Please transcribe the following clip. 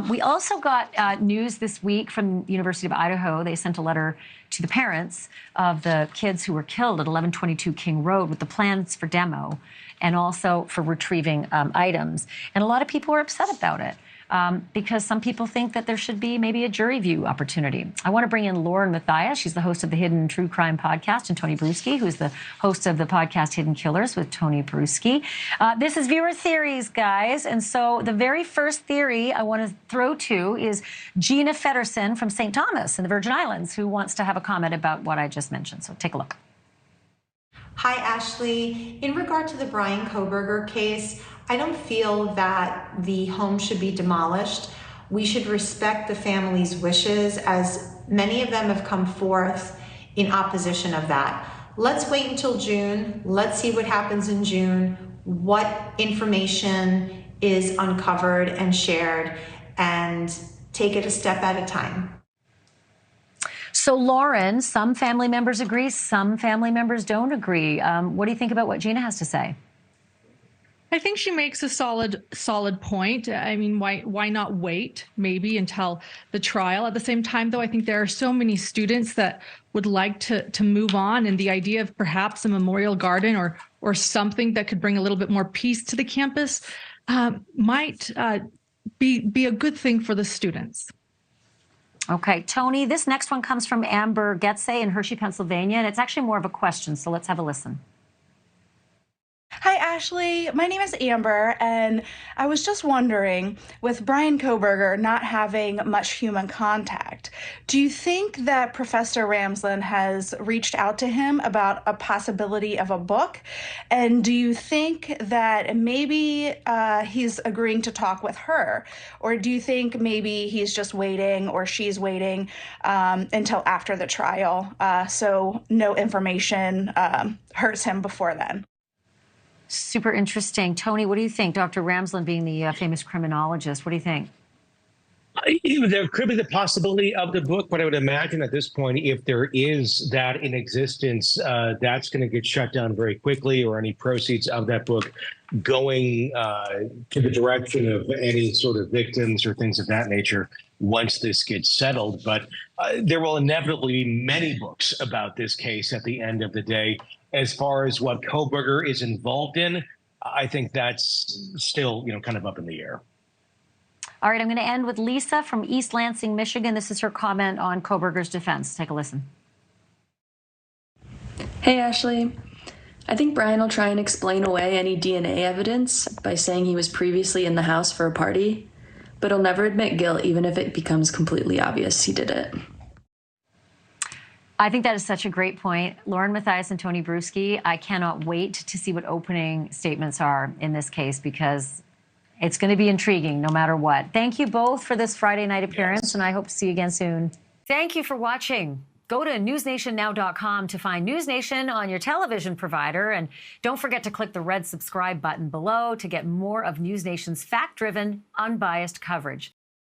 We also got news this week from University of Idaho. They sent a letter to the parents of the kids who were killed at 1122 King Road with the plans for demo and also for retrieving items. And a lot of people are upset about it. Because some people think that there should be maybe a jury view opportunity. I want to bring in Lauren Matthias. She's the host of the Hidden True Crime podcast, and Tony Brueski, who's the host of the podcast Hidden Killers with Tony Brueski. This is Viewer Theories, guys. And so the very first theory I want to throw to is Gina Feddersen from St. Thomas in the Virgin Islands, who wants to have a comment about what I just mentioned. So take a look. Hi, Ashleigh. In regard to the Bryan Kohberger case, I don't feel that the home should be demolished. We should respect the family's wishes, as many of them have come forth in opposition of that. Let's wait until June. Let's see what happens in June, what information is uncovered and shared, and take it a step at a time. So, Lauren, some family members agree, some family members don't agree. What do you think about what Gina has to say? I think she makes a solid point. I mean, why not wait maybe until the trial? At the same time, though, I think there are so many students that would like to move on, and the idea of perhaps a memorial garden or something that could bring a little bit more peace to the campus might be a good thing for the students. Okay, Tony, this next one comes from Amber Getsey in Hershey, Pennsylvania, and it's actually more of a question, so let's have a listen. Hi, Ashleigh. My name is Amber, and I was just wondering, with Bryan Kohberger not having much human contact, do you think that Professor Ramsland has reached out to him about a possibility of a book? And do you think that maybe he's agreeing to talk with her? Or do you think maybe he's just waiting, or she's waiting until after the trial, so no information hurts him before then? Super interesting. Tony, what do you think? Dr. Ramsland being the famous criminologist, what do you think? There could be the possibility of the book, but I would imagine at this point, if there is that in existence, that's going to get shut down very quickly, or any proceeds of that book going to the direction of any sort of victims or things of that nature once this gets settled. But there will inevitably be many books about this case at the end of the day. As far as what Kohberger is involved in, I think that's still, kind of up in the air. All right, I'm going to end with Lisa from East Lansing, Michigan. This is her comment on Kohberger's defense. Take a listen. Hey, Ashleigh. I think Bryan will try and explain away any DNA evidence by saying he was previously in the house for a party, but he'll never admit guilt even if it becomes completely obvious he did it. I think that is such a great point. Lauren Matthias and Tony Brueski, I cannot wait to see what opening statements are in this case, because it's going to be intriguing no matter what. Thank you both for this Friday night appearance, and I hope to see you again soon. Thank you for watching. Go to newsnationnow.com to find NewsNation on your television provider, and don't forget to click the red subscribe button below to get more of NewsNation's fact-driven, unbiased coverage.